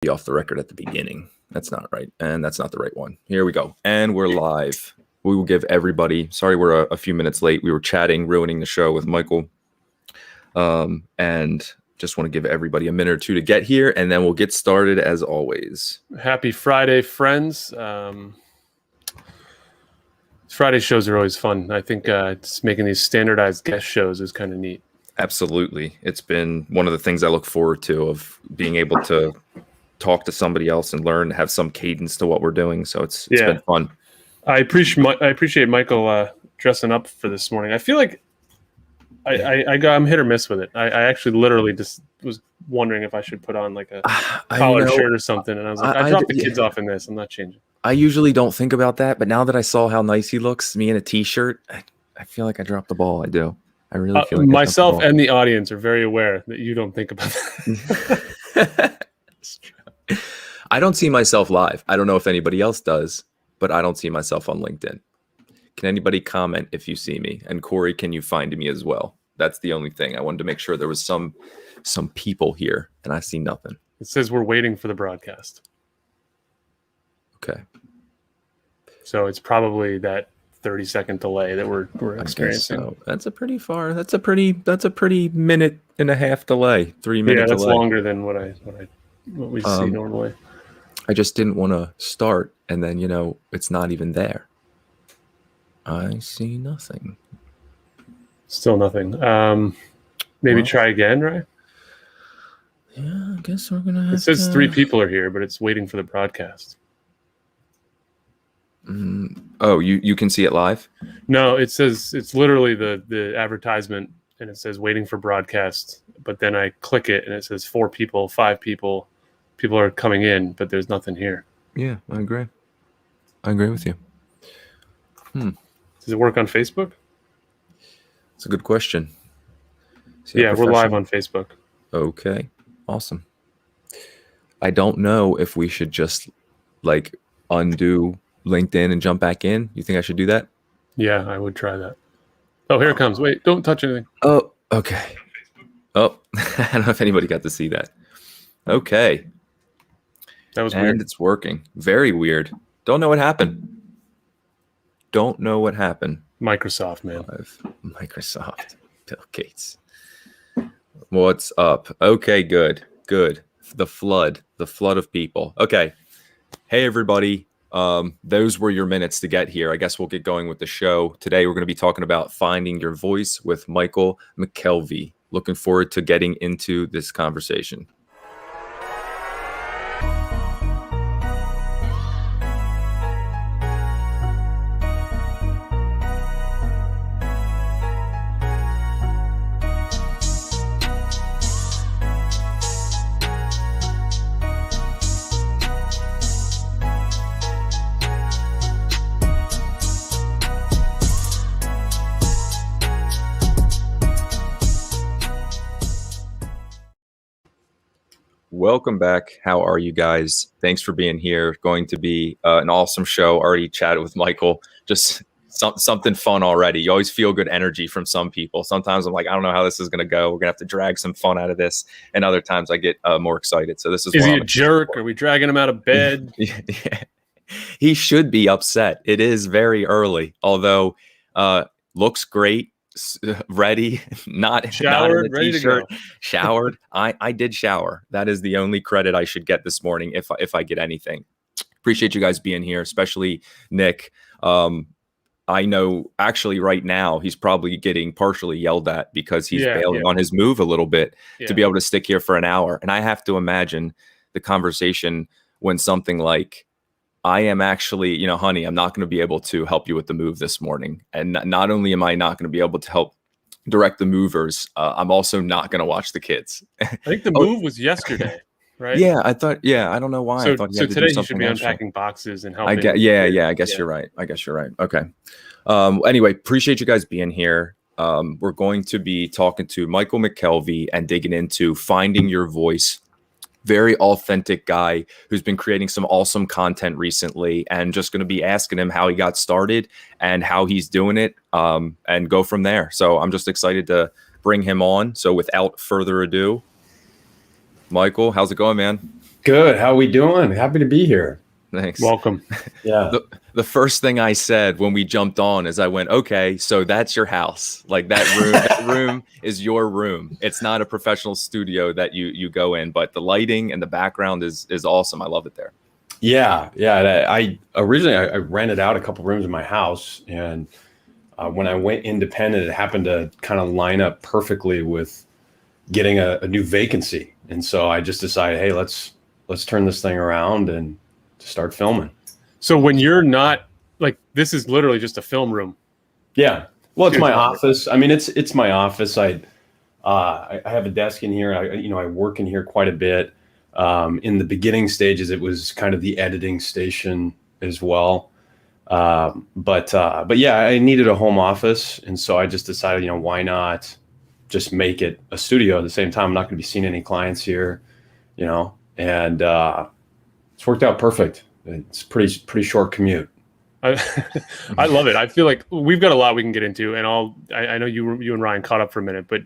be off the record at the beginning. That's not right. And that's not the right one. Here we go. And we're live. We will give everybody, sorry, we're a few minutes late. We were chatting, ruining the show with Michael. And just want to give everybody a minute or two to get here, and then we'll get started as always. Happy Friday, friends. Friday shows are always fun. I think just making these standardized guest shows is kind of neat. Absolutely. It's been one of the things I look forward to, of being able to talk to somebody else and learn, have some cadence to what we're doing. So it's been fun. I appreciate Michael dressing up for this morning. I feel like I'm hit or miss with it. I actually literally just was wondering if I should put on like a collared shirt or something. And I was like, I dropped the kids off in this. I'm not changing. I usually don't think about that, but now that I saw how nice he looks, me in a t-shirt, I feel like I dropped the ball. I do. I really feel like myself and the audience are very aware that you don't think about that. I don't see myself live. I don't know if anybody else does, but I don't see myself on LinkedIn. Can anybody comment if you see me? And Corey, can you find me as well? That's the only thing. I wanted to make sure there was some people here, and I see nothing. It says we're waiting for the broadcast. Okay. So it's probably that 30-second delay that we're experiencing. So. That's a pretty minute and a half delay. 3 minutes. Yeah, that's delay. Longer than what we see normally. I just didn't want to start, and then it's not even there. I see nothing. Still nothing. Maybe try again, right? Yeah, I guess we're gonna have. It says 3 people are here, but it's waiting for the broadcast. Oh, you can see it live? No, it says it's literally the advertisement, and it says waiting for broadcast. But then I click it, and it says 4 people, 5 people. People are coming in, but there's nothing here. Yeah, I agree. I agree with you. Does it work on Facebook? It's a good question. Yeah, we're live on Facebook. Okay, awesome. I don't know if we should just undo LinkedIn and jump back in. You think I should do that? Yeah, I would try that. Oh, here it comes. Wait, don't touch anything. Oh, okay. Oh, I don't know if anybody got to see that. Okay. That was weird. And it's working. Very weird. Don't know what happened. Microsoft, man. Microsoft. Bill Gates. What's up? Okay, good. The flood of people. Okay. Hey, everybody. Those were your minutes to get here. I guess we'll get going with the show. Today, we're going to be talking about finding your voice with Michael MacKelvie. Looking forward to getting into this conversation. Welcome back. How are you guys? Thanks for being here. Going to be an awesome show. Already chatted with Michael. Just something fun already. You always feel good energy from some people. Sometimes I'm like, I don't know how this is going to go. We're going to have to drag some fun out of this. And other times I get more excited. So this is he a jerk? Are we dragging him out of bed? Yeah. He should be upset. It is very early, although looks great. Ready, not showered, in a t-shirt, showered. I did shower. That is the only credit I should get this morning, if I get anything. Appreciate you guys being here, especially Nick. I know actually right now he's probably getting partially yelled at because he's bailing on his move a little bit to be able to stick here for an hour. And I have to imagine the conversation when something like, I am actually, honey, I'm not going to be able to help you with the move this morning. And not only am I not going to be able to help direct the movers, I'm also not going to watch the kids. I think the move was yesterday, right? Yeah, I thought, I don't know why. So, I thought today you should be unpacking boxes and helping. I guess you're right. Okay. Anyway, appreciate you guys being here. We're going to be talking to Michael MacKelvie and digging into finding your voice. Very authentic guy who's been creating some awesome content recently, and just going to be asking him how he got started and how he's doing it, and go from there. So I'm just excited to bring him on. So without further ado, Michael, how's it going, man? Good. How are we doing? Happy to be here. Thanks. Welcome. Yeah. The first thing I said when we jumped on is I went, okay, so that's your house. Like that room is your room. It's not a professional studio that you go in, but the lighting and the background is awesome. I love it there. Yeah. Yeah. I originally I rented out a couple rooms in my house, and when I went independent, it happened to kind of line up perfectly with getting a new vacancy. And so I just decided, hey, let's turn this thing around and start filming. So when you're not like, this is literally just a film room. Yeah. Well, it's my office. I mean, it's my office. I have a desk in here. I work in here quite a bit. In the beginning stages, it was kind of the editing station as well. But yeah, I needed a home office, and so I just decided, why not just make it a studio at the same time? I'm not going to be seeing any clients here, and it's worked out perfect. It's pretty short commute. I love it. I feel like we've got a lot we can get into, and I know you and Ryan caught up for a minute, but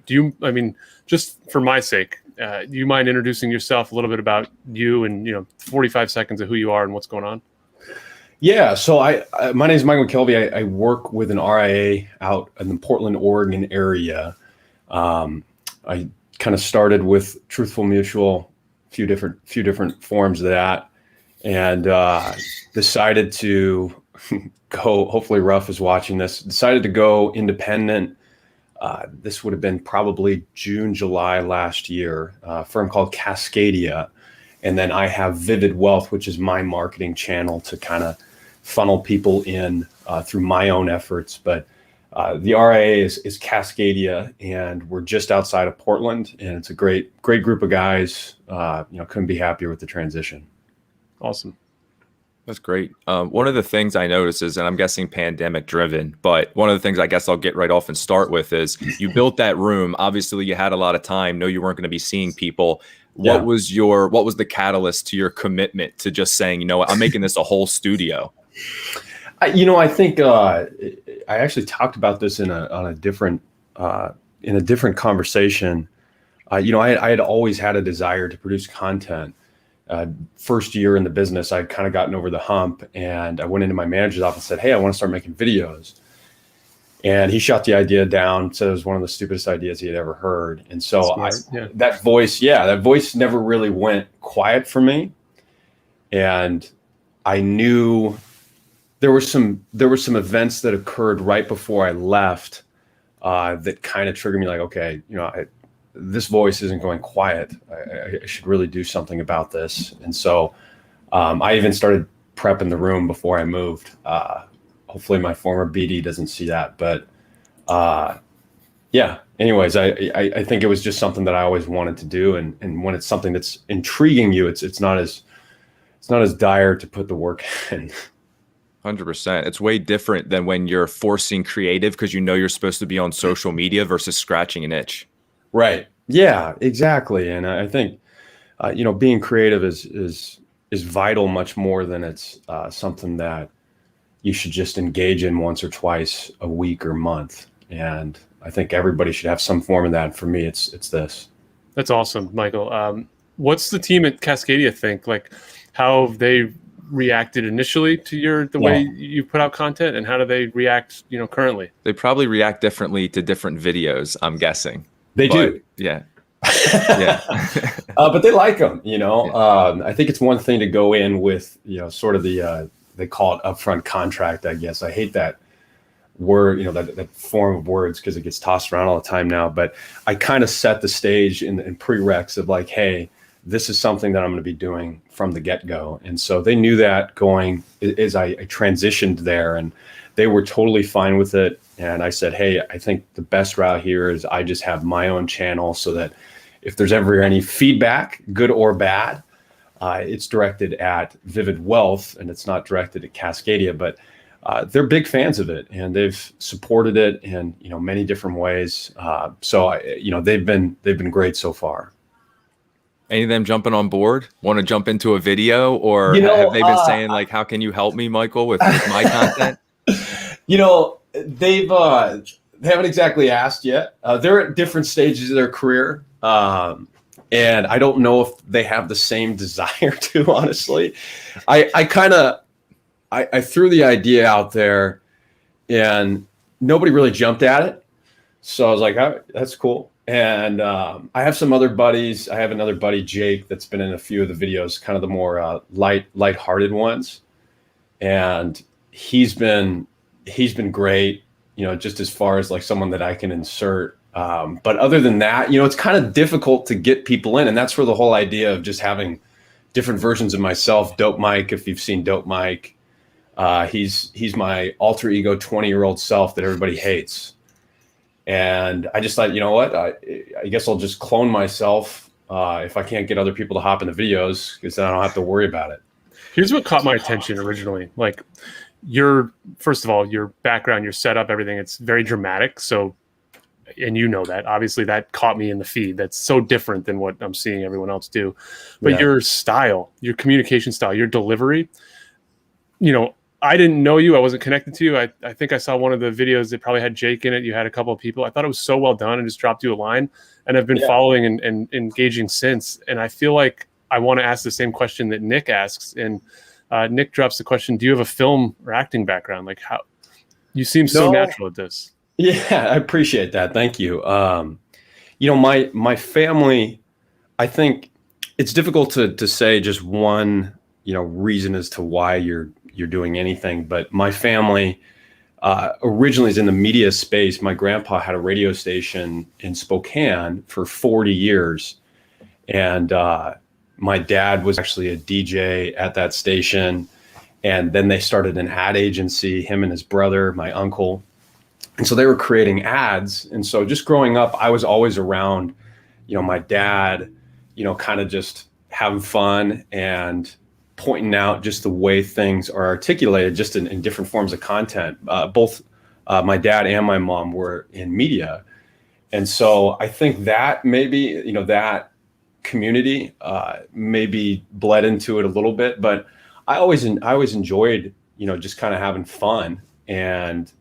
just for my sake, do you mind introducing yourself a little bit about you and 45 seconds of who you are and what's going on? Yeah, so my name is Michael MacKelvie. I work with an RIA out in the Portland, Oregon area. I kind of started with Truthful Mutual, few different forms of that, and decided to go. Hopefully, Ruff is watching this. Decided to go independent. This would have been probably June, July last year. A firm called Cascadia. And then I have Vivid Wealth, which is my marketing channel to kind of funnel people in through my own efforts. But the RIA is Cascadia, and we're just outside of Portland, and it's a great group of guys. Couldn't be happier with the transition. Awesome. That's great. One of the things I noticed is, and I'm guessing pandemic driven, but one of the things I guess I'll get right off and start with is you built that room. Obviously, you had a lot of time. No, you weren't going to be seeing people. What was the catalyst to your commitment to just saying, I'm making this a whole studio? I think I actually talked about this in a different conversation. I had always had a desire to produce content. First year in the business, I'd kind of gotten over the hump, and I went into my manager's office and said, hey, I want to start making videos. And he shot the idea down, said it was one of the stupidest ideas he had ever heard. And so that voice never really went quiet for me. And I knew there were some events that occurred right before I left that kind of triggered me, like, okay, this voice isn't going quiet. I should really do something about this. And so I even started prepping the room before I moved. Hopefully my former BD doesn't see that, but anyways, I think it was just something that I always wanted to do. And when it's something that's intriguing you, it's not as dire to put the work in. 100%. It's way different than when you're forcing creative because you're supposed to be on social media versus scratching an itch. Right. Yeah, exactly. And I think, being creative is vital much more than it's something that you should just engage in once or twice a week or month. And I think everybody should have some form of that. For me, it's this. That's awesome, Michael. What's the team at Cascadia think? Like, how have they reacted initially to the way you put out content, and how do they react, currently? They probably react differently to different videos, I'm guessing. They do. Yeah. Yeah. But they like them, I think it's one thing to go in with, sort of they call it upfront contract, I guess. I hate that word, that form of words because it gets tossed around all the time now. But I kind of set the stage in prereqs of like, hey, this is something that I'm going to be doing from the get-go. And so they knew that going as I transitioned there, and they were totally fine with it. And I said, hey, I think the best route here is I just have my own channel so that if there's ever any feedback, good or bad, it's directed at Vivid Wealth and it's not directed at Cascadia. But they're big fans of it, and they've supported it in many different ways. So they've been great so far. Any of them jumping on board? Want to jump into a video, or have they been saying like, "How can you help me, Michael, with my content"? They haven't exactly asked yet. They're at different stages of their career, and And I don't know if they have the same desire to, honestly. I threw the idea out there and nobody really jumped at it. So I was like, oh, that's cool. And I have some other buddies. I have another buddy, Jake, that's been in a few of the videos, kind of the more lighthearted ones. And he's been great, just as far as like someone that I can insert. But other than that, it's kind of difficult to get people in. And that's where the whole idea of just having different versions of myself, Dope Mike, if you've seen Dope Mike, he's my alter ego 20-year-old self that everybody hates. And I just thought, you know what, I guess I'll just clone myself if I can't get other people to hop in the videos, because then I don't have to worry about it. Here's what caught my attention originally. Like, first of all, your background, your setup, everything, it's very dramatic. So, and that, obviously that caught me in the feed. That's so different than what I'm seeing everyone else do. But your style, your communication style, your delivery, I didn't know you. I wasn't connected to you. I think I saw one of the videos that probably had Jake in it. You had a couple of people. I thought it was so well done and just dropped you a line. And I've been following and engaging since. And I feel like I want to ask the same question that Nick asks. And Nick drops the question, do you have a film or acting background? Like, how you seem so natural at this. Yeah, I appreciate that. Thank you. My family, I think it's difficult to say just one, reason as to why you're doing anything. But my family originally is in the media space. My grandpa had a radio station in Spokane for 40 years. And my dad was actually a DJ at that station. And then they started an ad agency, him and his brother, my uncle. And so they were creating ads. And so just growing up, I was always around, my dad, kind of just having fun and pointing out just the way things are articulated just in different forms of content. Both my dad and my mom were in media. And so I think that maybe, that community maybe bled into it a little bit, but I always enjoyed, just kind of having fun. And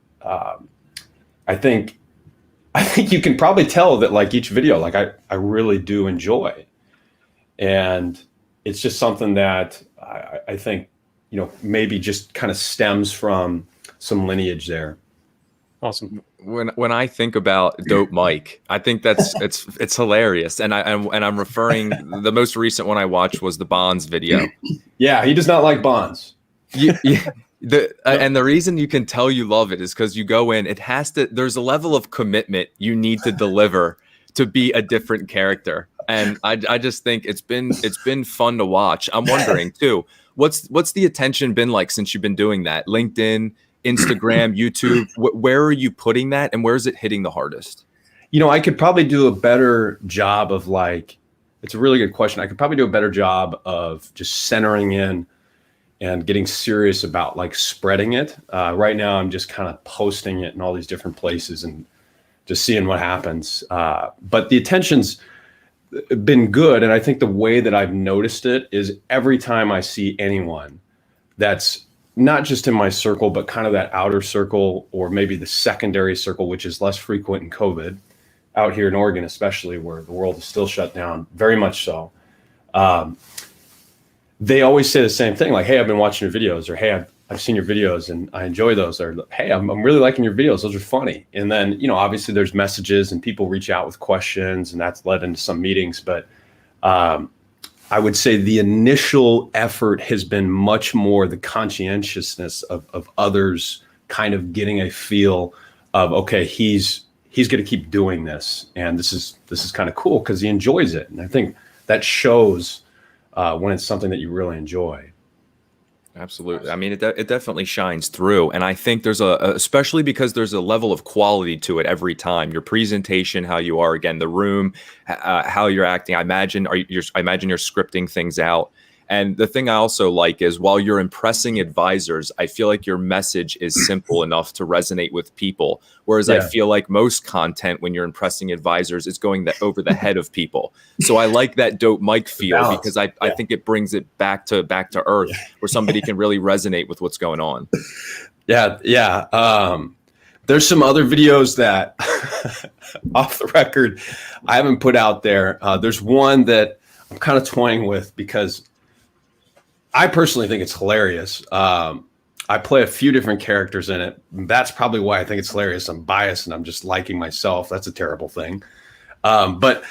I think you can probably tell that like each video, like I really do enjoy. And it's just something that I think, maybe just kind of stems from some lineage there. Awesome. When I think about Dope Mike, I think it's hilarious. And I'm referring, the most recent one I watched was the Bonds video. Yeah, he does not like Bonds. And the reason you can tell you love it is because you go in, there's a level of commitment you need to deliver to be a different character. And I just think it's been fun to watch. I'm wondering too, what's the attention been like since you've been doing that? LinkedIn, Instagram, YouTube, where are you putting that and where is it hitting the hardest? I could probably do a better job of it's a really good question. I could probably do a better job of just centering in and getting serious about spreading it. Right now, I'm just kind of posting it in all these different places and just seeing what happens. But the attention's been good. And I think the way that I've noticed it is every time I see anyone that's not just in my circle, but kind of that outer circle or maybe the secondary circle, which is less frequent in COVID, out here in Oregon, especially where the world is still shut down, very much so. They always say the same thing, like, hey, I've been watching your videos, or hey, I've seen your videos and I enjoy those, or hey, I'm really liking your videos. Those are funny. And then, obviously there's messages and people reach out with questions and that's led into some meetings. But I would say the initial effort has been much more the conscientiousness of others kind of getting a feel of, okay, he's going to keep doing this. And this is kind of cool because he enjoys it. And I think that shows when it's something that you really enjoy. Absolutely. I mean, it definitely shines through. And I think there's especially because there's a level of quality to it every time. Your presentation, how you are, again, the room, how you're acting. I imagine you're scripting things out. And the thing I also like is while you're impressing advisors, I feel like your message is simple enough to resonate with people. Whereas I feel like most content when you're impressing advisors is going over the head of people. So I like that Dope Mike feel because I think it brings it back to earth where somebody can really resonate with what's going on. Yeah. There's some other videos that off the record I haven't put out there. There's one that I'm kind of toying with because I personally think it's hilarious. I play a few different characters in it. That's probably why I think it's hilarious. I'm biased and I'm just liking myself. That's a terrible thing. But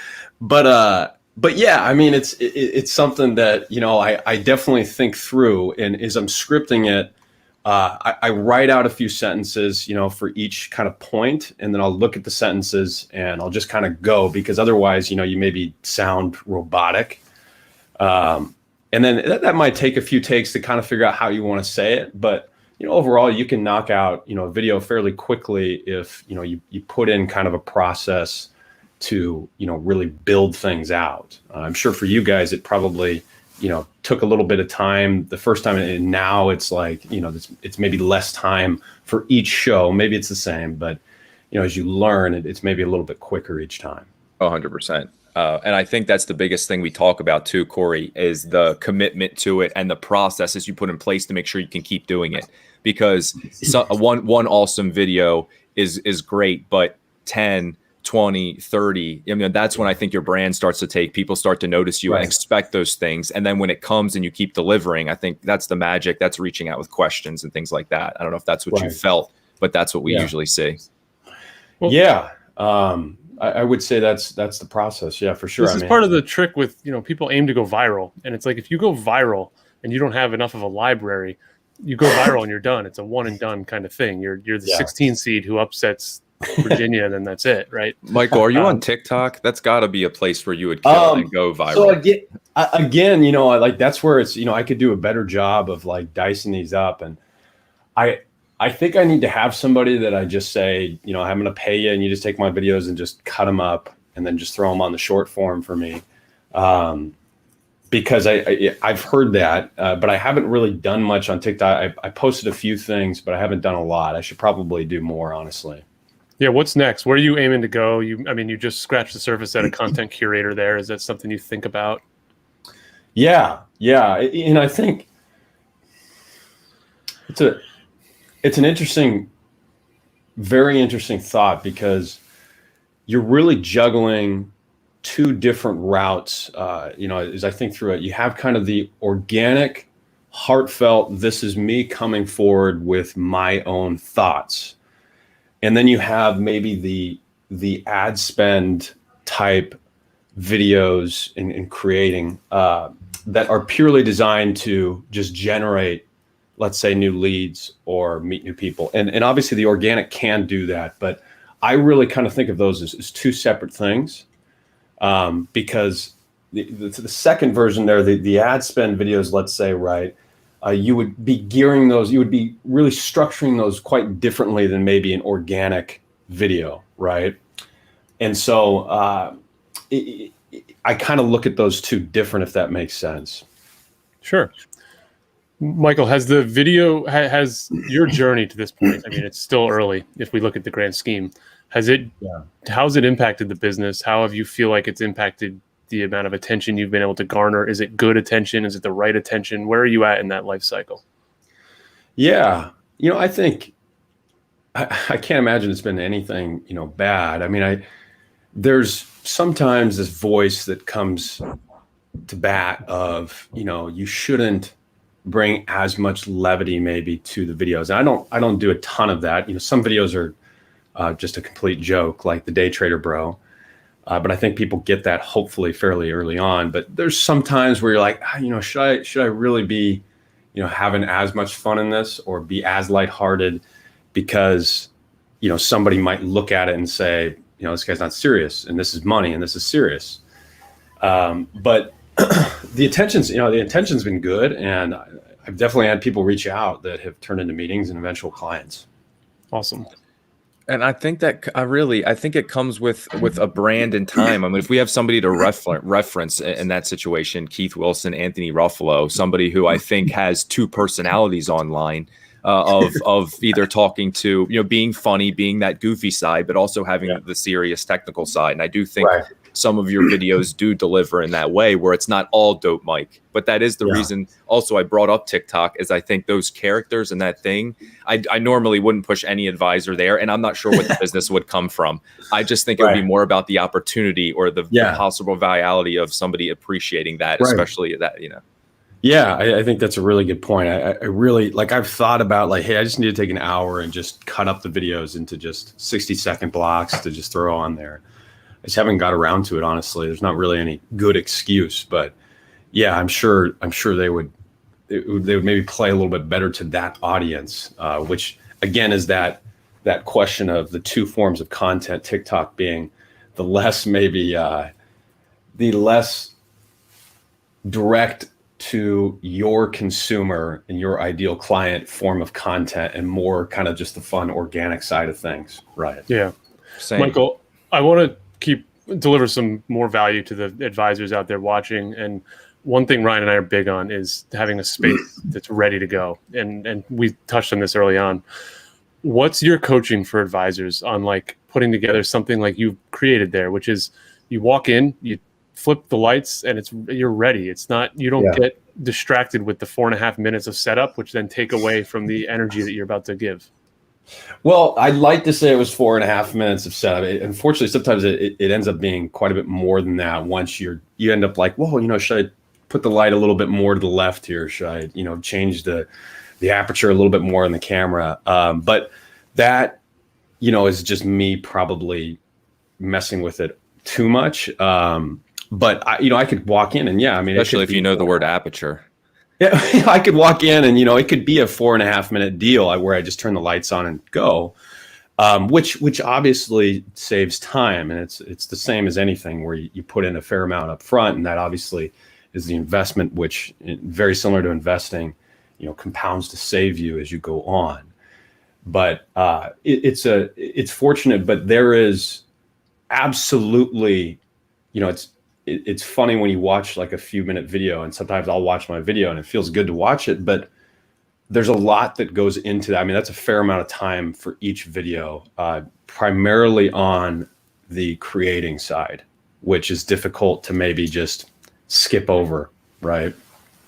yeah, I mean, it's something that, you know, I definitely think through, and as I'm scripting it, I write out a few sentences, you know, for each kind of point, and then I'll look at the sentences and I'll just kind of go, because otherwise, you know, you maybe sound robotic. And then that might take a few takes to kind of figure out how you want to say it. But, you know, overall, you can knock out, you know, a video fairly quickly if, you know, you put in kind of a process to, you know, really build things out. I'm sure for you guys, it probably, you know, took a little bit of time the first time. And now it's like, you know, it's maybe less time for each show. Maybe it's the same, but, you know, as you learn, it's maybe a little bit quicker each time. 100%. And I think that's the biggest thing we talk about too, Corey, is the commitment to it and the processes you put in place to make sure you can keep doing it. Because one awesome video is great, but 10, 20, 30, I mean, that's when I think your brand starts to take, people start to notice you and expect those things. And then when it comes and you keep delivering, I think that's the magic. That's reaching out with questions and things like that. I don't know if that's what you felt, but that's what we usually see. Well, yeah. I would say that's the process. Yeah, for sure. This is part of the trick with, you know, people aim to go viral. And it's like, if you go viral and you don't have enough of a library, you go viral and you're done. It's a one and done kind of thing. You're the 16 seed who upsets Virginia, and then that's it, right? Michael, are you on TikTok? That's got to be a place where you would kill and go viral. So again, you know, like that's where it's, you know, I could do a better job of like dicing these up. And I think I need to have somebody that I just say, you know, I'm going to pay you and you just take my videos and just cut them up and then just throw them on the short form for me. Because I've heard that, but I haven't really done much on TikTok. I posted a few things, but I haven't done a lot. I should probably do more, honestly. Yeah. What's next? Where are you aiming to go? I mean, you just scratched the surface at a content curator there. Is that something you think about? Yeah. And I think it's an interesting, very interesting thought, because you're really juggling two different routes. You know, as I think through it, you have kind of the organic, heartfelt, this is me coming forward with my own thoughts. And then you have maybe the ad spend type videos in creating that are purely designed to just generate, let's say, new leads or meet new people. And obviously the organic can do that, but I really kind of think of those as two separate things, because the second version there, the ad spend videos, let's say, right, you would be gearing those, you would be really structuring those quite differently than maybe an organic video, right? And so I kind of look at those two different, if that makes sense. Sure. Michael, has the video, has your journey to this point, I mean, it's still early if we look at the grand scheme, how's it impacted the business? How have you feel like it's impacted the amount of attention you've been able to garner? Is it good attention? Is it the right attention? Where are you at in that life cycle? Yeah. You know, I think I can't imagine it's been anything, you know, bad. I mean, there's sometimes this voice that comes to bat of, you know, you shouldn't bring as much levity maybe to the videos. And I don't do a ton of that. You know, some videos are just a complete joke, like the Day Trader Bro. But I think people get that hopefully fairly early on. But there's some times where you're like, you know, should I really be, you know, having as much fun in this or be as lighthearted, because, you know, somebody might look at it and say, you know, this guy's not serious and this is money and this is serious. But the intention's been good. And I've definitely had people reach out that have turned into meetings and eventual clients. Awesome. And I think that I think it comes with a brand and time. I mean, if we have somebody to reference in that situation, Keith Wilson, Anthony Ruffalo, somebody who I think has two personalities online, of either talking to, you know, being funny, being that goofy side, but also having the serious technical side. And I do think some of your videos do deliver in that way where it's not all dope Mike. But that is the reason also I brought up TikTok, is I think those characters and that thing, I normally wouldn't push any advisor there, and I'm not sure what the business would come from. I just think it would be more about the opportunity or the possible vitality of somebody appreciating that, especially that, you know. Yeah, I think that's a really good point. I really, like, I've thought about, like, hey, I just need to take an hour and just cut up the videos into just 60-second blocks to just throw on there. I just haven't got around to it, honestly. There's not really any good excuse, but yeah, I'm sure they would maybe play a little bit better to that audience, which again is that question of the two forms of content, TikTok being the less direct to your consumer and your ideal client form of content, and more kind of just the fun organic side of things. Right. Yeah. Same. Michael, I want to deliver some more value to the advisors out there watching. And one thing Ryan and I are big on is having a space that's ready to go. And we touched on this early on. What's your coaching for advisors on, like, putting together something like you've created there, which is you walk in, you flip the lights, and you're ready. It's not, you don't get distracted with the 4.5 minutes of setup, which then take away from the energy that you're about to give. Well, I'd like to say it was 4.5 minutes of setup. Unfortunately, sometimes it ends up being quite a bit more than that. Once you end up like, whoa, should I put the light a little bit more to the left here? Should I, change the aperture a little bit more in the camera? But that, is just me probably messing with it too much. But I could walk in and especially if you know the word aperture. Yeah, I could walk in and it could be a 4.5 minute deal where I just turn the lights on and go, which obviously saves time, and it's the same as anything where you put in a fair amount up front, and that obviously is the investment, which, very similar to investing, compounds to save you as you go on. But it's fortunate, but there is absolutely, it's funny when you watch like a few minute video, and sometimes I'll watch my video and it feels good to watch it, but there's a lot that goes into that. I mean, that's a fair amount of time for each video, primarily on the creating side, which is difficult to maybe just skip over, right?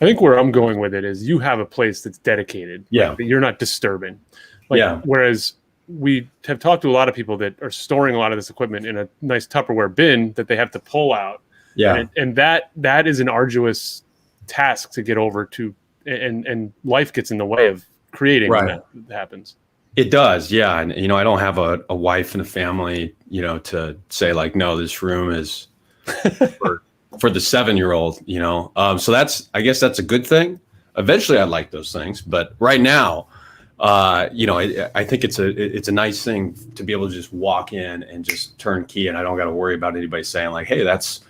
I think where I'm going with it is you have a place that's dedicated, that you're not disturbing. Whereas we have talked to a lot of people that are storing a lot of this equipment in a nice Tupperware bin that they have to pull out. Yeah. And that is an arduous task to get over to, and life gets in the way of creating when that happens. It does. Yeah. And, I don't have a wife and a family, to say like, no, this room is for the 7-year-old, so I guess that's a good thing. Eventually I'd like those things, but right now, I think it's a nice thing to be able to just walk in and just turn key, and I don't got to worry about anybody saying like, hey, that's,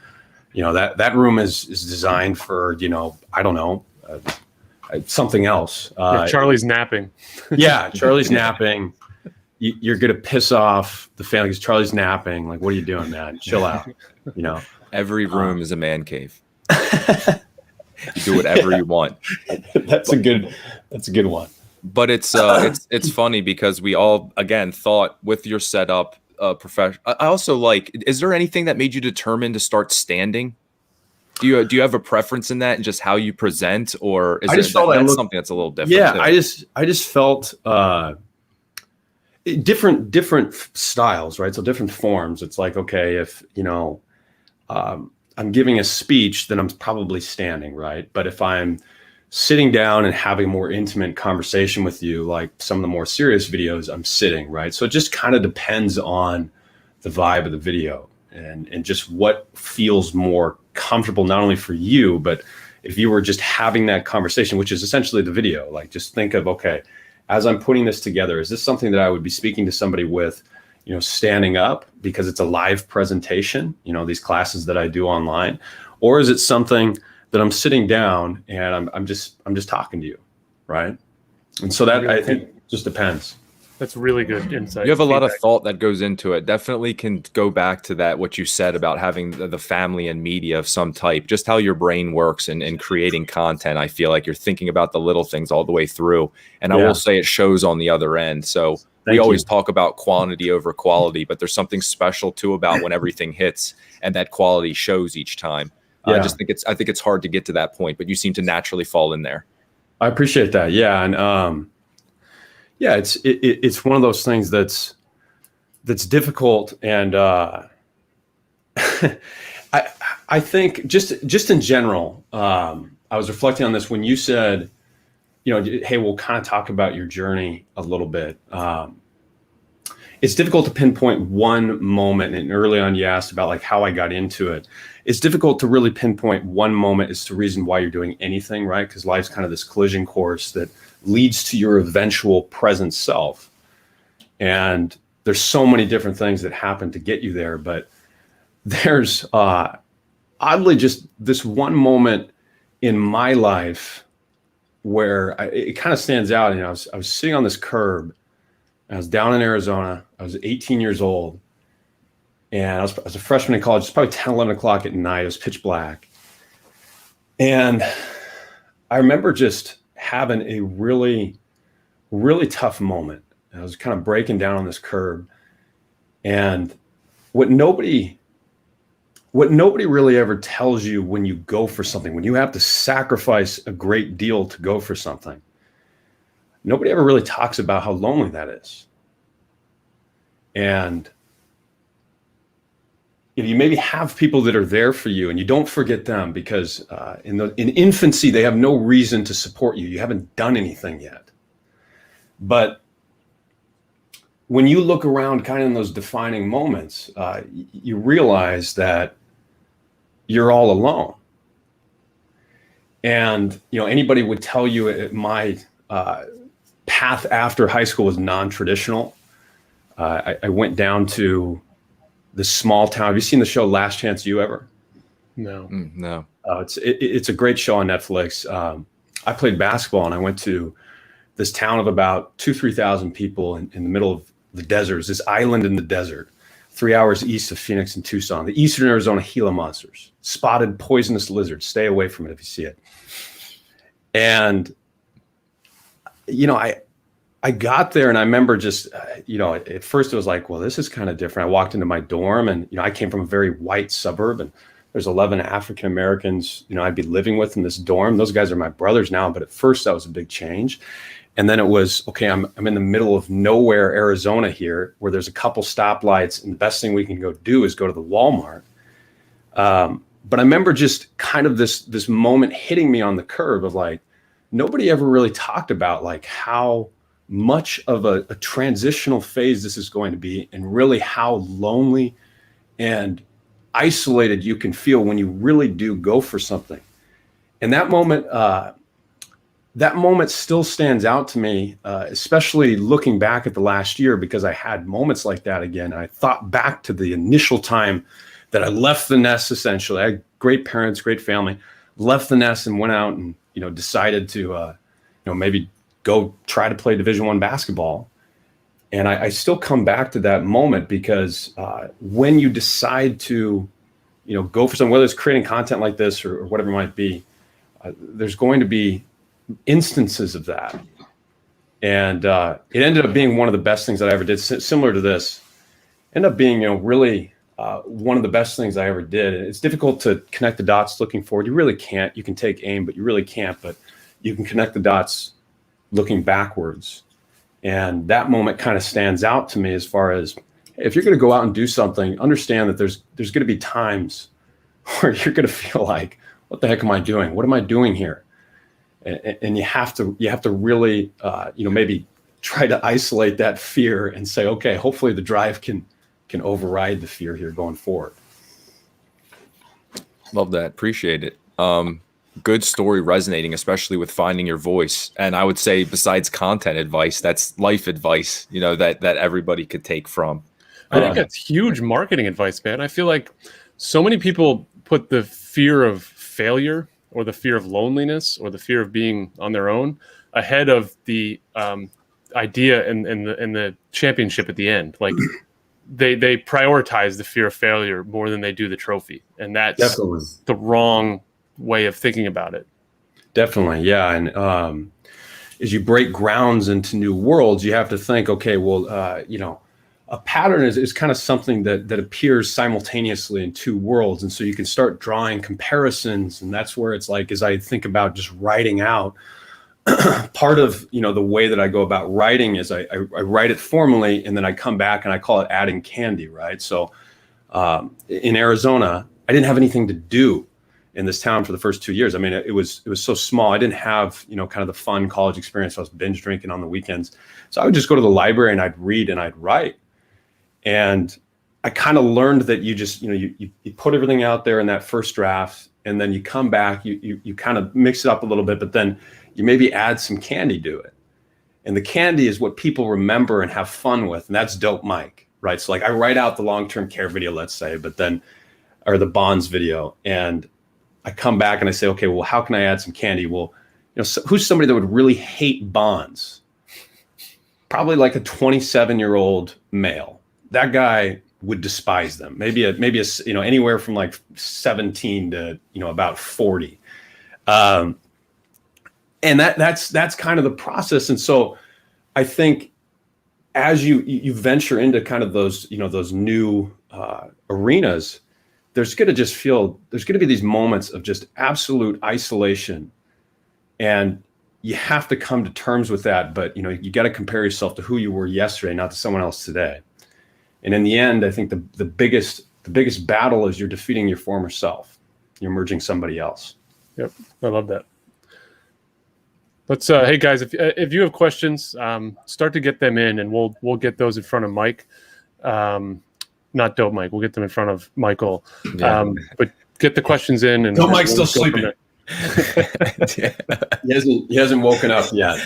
that room is designed for, I don't know, something else. Charlie's napping. Yeah, Charlie's napping. You're going to piss off the family because Charlie's napping. Like, what are you doing, man? Chill out. Every room is a man cave. You do whatever you want. That's a good one. But it's funny because we all, again, thought with your setup, professional. I also is there anything that made you determined to start standing? Do you have a preference in that and just how you present, or is that's something that's a little different? Yeah, too? I just felt different styles, right? So different forms. It's like, okay, if I'm giving a speech, then I'm probably standing, right? But if I'm sitting down and having a more intimate conversation with you, like some of the more serious videos, I'm sitting, right? So it just kind of depends on the vibe of the video and just what feels more comfortable, not only for you, but if you were just having that conversation, which is essentially the video, like just think of, okay, as I'm putting this together, is this something that I would be speaking to somebody with, standing up because it's a live presentation, these classes that I do online, or is it something that I'm sitting down and I'm just talking to you, right? And so that I think just depends. That's really good insight. You have a lot of feedback. thought that goes into it. Definitely can go back to that, what you said about having the family and media of some type, just how your brain works and creating content. I feel like you're thinking about the little things all the way through. And I will say it shows on the other end. So we always talk about quantity over quality, but there's something special too about when everything hits and that quality shows each time. I think it's hard to get to that point, but you seem to naturally fall in there. I appreciate that. Yeah. And, it's one of those things that's difficult. And, I think just in general, I was reflecting on this when you said, hey, we'll kind of talk about your journey a little bit. It's difficult to pinpoint one moment. And early on, you asked about like how I got into it. It's difficult to really pinpoint one moment as to reason why you're doing anything, right? Because life's kind of this collision course that leads to your eventual present self. And there's so many different things that happen to get you there. But there's oddly just this one moment in my life where it kind of stands out. I was sitting on this curb. I was down in Arizona. I was 18 years old. And I was a freshman in college. It's probably 10, 11 o'clock at night. It was pitch black. And I remember just having a really, really tough moment. I was kind of breaking down on this curb. And what nobody really ever tells you when you go for something, when you have to sacrifice a great deal to go for something, nobody ever really talks about how lonely that is. And you maybe have people that are there for you and you don't forget them because in infancy, they have no reason to support you. You haven't done anything yet. But when you look around kind of in those defining moments, you realize that you're all alone. And, anybody would tell you my path after high school was non-traditional. I went down to this small town. Have you seen the show Last Chance U ever? No. No. It's a great show on Netflix. I played basketball and I went to this town of about 3,000 people in the middle of the desert. It's this island in the desert, 3 hours east of Phoenix and Tucson. The Eastern Arizona Gila monsters, spotted poisonous lizards. Stay away from it if you see it. And, I got there and I remember just, at first it was like, well, this is kind of different. I walked into my dorm and, I came from a very white suburb and there's 11 African Americans, I'd be living with in this dorm. Those guys are my brothers now, but at first that was a big change. And then it was, okay, I'm in the middle of nowhere, Arizona here, where there's a couple stoplights and the best thing we can go do is go to the Walmart. But I remember just kind of this moment hitting me on the curb of like, nobody ever really talked about like how much of a transitional phase this is going to be and really how lonely and isolated you can feel when you really do go for something. And that moment still stands out to me, especially looking back at the last year, because I had moments like that again. I thought back to the initial time that I left the nest, essentially. I had great parents, great family, left the nest and went out and, decided to, maybe go try to play Division I basketball. And I still come back to that moment because when you decide to, go for something, whether it's creating content like this or whatever it might be, there's going to be instances of that. And it ended up being one of the best things that I ever did, similar to this. Ended up being, really one of the best things I ever did. And it's difficult to connect the dots looking forward. You really can't. You can take aim, but you really can't. But you can connect the dots looking backwards. And that moment kind of stands out to me as far as if you're going to go out and do something, understand that there's going to be times where you're going to feel like, what the heck am I doing? What am I doing here? And you have to really, maybe try to isolate that fear and say, okay, hopefully the drive can override the fear here going forward. Love that. Appreciate it. Good story, resonating, especially with finding your voice. And I would say besides content advice, that's life advice, that everybody could take from. I think that's huge marketing advice, man. I feel like so many people put the fear of failure or the fear of loneliness or the fear of being on their own ahead of the idea in the championship at the end. Like they prioritize the fear of failure more than they do the trophy, and that's Definitely the wrong way of thinking about it. Definitely, yeah. And as you break grounds into new worlds, you have to think, okay, well, a pattern is kind of something that appears simultaneously in two worlds. And so you can start drawing comparisons. And that's where it's like, as I think about just writing out, part of, the way that I go about writing is I write it formally, and then I come back and I call it adding candy, right? So in Arizona, I didn't have anything to do in this town for the first 2 years. I mean, it was so small. I didn't have, kind of the fun college experience. I was binge drinking on the weekends. So I would just go to the library and I'd read and I'd write. And I kind of learned that you just, you put everything out there in that first draft, and then you come back, you kind of mix it up a little bit, but then you maybe add some candy to it. And the candy is what people remember and have fun with. And that's Dope Mike, right? So like I write out the long-term care video, let's say, or the bonds video. And I come back and I say, okay, well, how can I add some candy? Well, who's somebody that would really hate bonds? Probably like a 27-year-old male. That guy would despise them. Maybe anywhere from like 17 to, about 40. And that's kind of the process. And so I think as you venture into kind of those, those new arenas, there's going to be these moments of just absolute isolation, and you have to come to terms with that. But, you got to compare yourself to who you were yesterday, not to someone else today. And in the end, I think the biggest battle is you're defeating your former self. You're merging somebody else. Yep. I love that. Let's, hey guys, if you have questions, start to get them in, and we'll get those in front of Mike. Not Dope Mike. We'll get them in front of Michael. Yeah. But get the questions in. And Dope Mike's still sleeping. He hasn't woken up yet.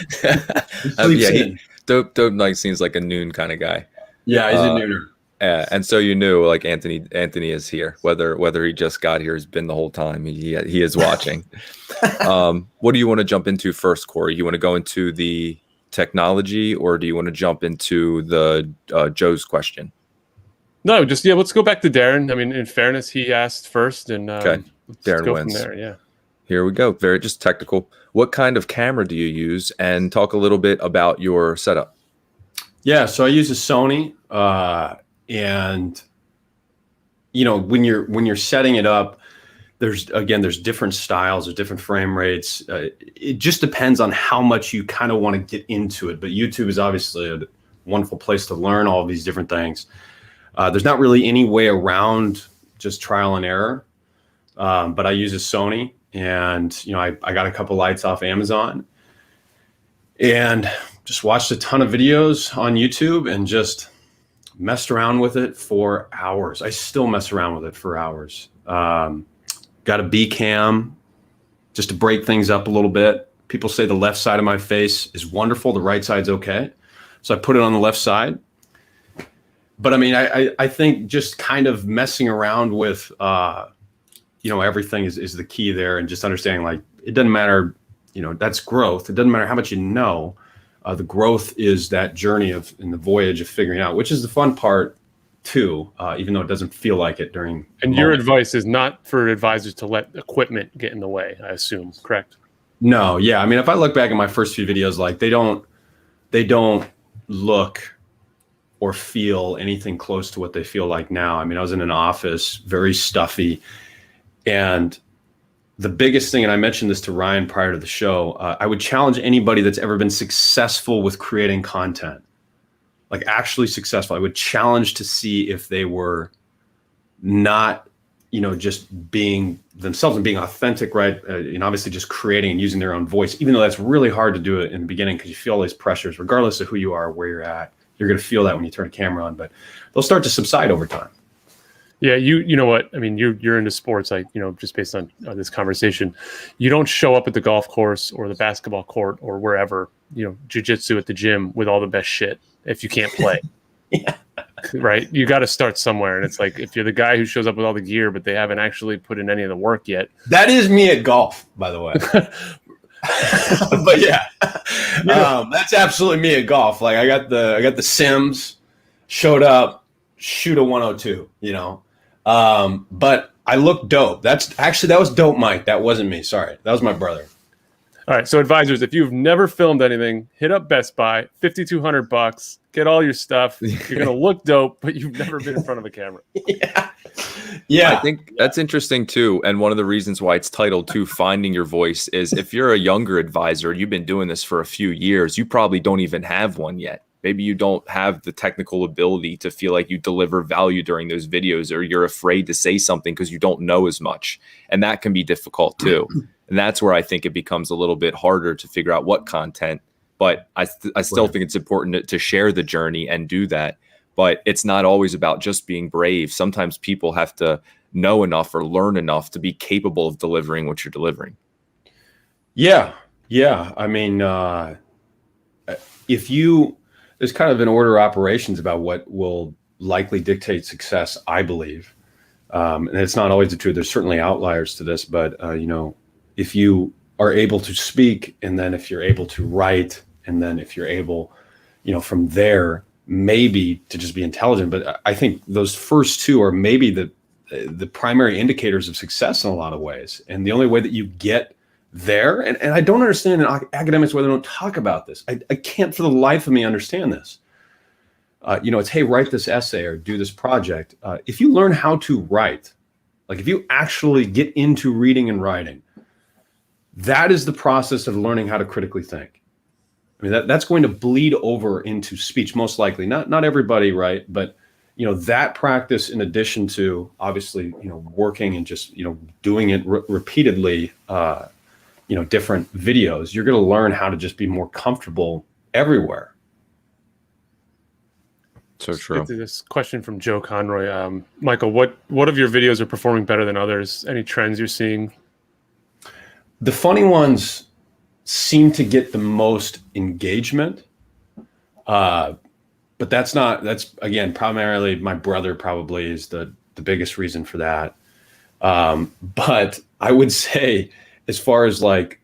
Dope Mike seems like a noon kind of guy. Yeah, he's a nooner. And so like Anthony is here. Whether he just got here has been the whole time. He is watching. What do you want to jump into first, Corey? You want to go into the technology, or do you want to jump into the Joe's question? No, let's go back to Darren. I mean, in fairness, he asked first, and okay, Darren wins. From there, yeah. Here we go. Very just technical. What kind of camera do you use? And talk a little bit about your setup. Yeah, so I use a Sony, and when you're setting it up, there's different styles, there's different frame rates. It just depends on how much you kind of want to get into it. But YouTube is obviously a wonderful place to learn all of these different things. There's not really any way around just trial and error. But I use a Sony, and I got a couple lights off Amazon, and just watched a ton of videos on YouTube and just messed around with it for hours. I still mess around with it for hours. Got a B cam just to break things up a little bit. People say the left side of my face is wonderful. The right side's okay. So I put it on the left side. But I mean, I think just kind of messing around with, everything is the key there, and just understanding, like, it doesn't matter, that's growth. It doesn't matter how much you know. The growth is that journey and the voyage of figuring out, which is the fun part too, even though it doesn't feel like it during. And your advice is not for advisors to let equipment get in the way, I assume, correct? No. Yeah. I mean, if I look back at my first few videos, like they don't look or feel anything close to what they feel like now. I mean, I was in an office, very stuffy, and the biggest thing, and I mentioned this to Ryan prior to the show, I would challenge anybody that's ever been successful with creating content, like actually successful. I would challenge to see if they were not, just being themselves and being authentic, right? And obviously just creating and using their own voice, even though that's really hard to do it in the beginning because you feel all these pressures, regardless of who you are, where you're at. You're going to feel that when you turn a camera on, but they'll start to subside over time. Yeah, you know what? I mean, you're into sports, like, just based on this conversation. You don't show up at the golf course or the basketball court or wherever, jiu-jitsu at the gym with all the best shit if you can't play. Yeah. Right? You got to start somewhere. And it's like, if you're the guy who shows up with all the gear, but they haven't actually put in any of the work yet. That is me at golf, by the way. But yeah, that's absolutely me at golf. Like I got the Sims, showed up, shoot a 102, but I look dope. That was dope, Mike. That wasn't me. Sorry. That was my brother. All right. So advisors, if you've never filmed anything, hit up Best Buy, $5,200, get all your stuff. You're going to look dope, but you've never been in front of a camera. Yeah. I think that's interesting too. And one of the reasons why it's titled too, Finding Your Voice, is if you're a younger advisor, you've been doing this for a few years, you probably don't even have one yet. Maybe you don't have the technical ability to feel like you deliver value during those videos, or you're afraid to say something because you don't know as much. And that can be difficult too. And that's where I think it becomes a little bit harder to figure out what content. But I still think it's important to share the journey and do that. But it's not always about just being brave. Sometimes people have to know enough or learn enough to be capable of delivering what you're delivering. Yeah. I mean, there's kind of an order of operations about what will likely dictate success, I believe. And it's not always the truth. There's certainly outliers to this, but, if you are able to speak, and then if you're able to write, and then if you're able, from there, maybe to just be intelligent. But I think those first two are maybe the primary indicators of success in a lot of ways. And the only way that you get there, and I don't understand in academics why they don't talk about this. I can't for the life of me understand this. It's, hey, write this essay or do this project. If you learn how to write, like if you actually get into reading and writing, that is the process of learning how to critically think. I mean, that's going to bleed over into speech, most likely. Not everybody, right? But that practice, in addition to obviously working and just doing it repeatedly, different videos, you're going to learn how to just be more comfortable everywhere. So true. Let's get to this question from Joe Conroy. Michael, what of your videos are performing better than others? Any trends you're seeing? The funny ones seem to get the most engagement. But that's again, primarily my brother probably is the biggest reason for that. But I would say, as far as like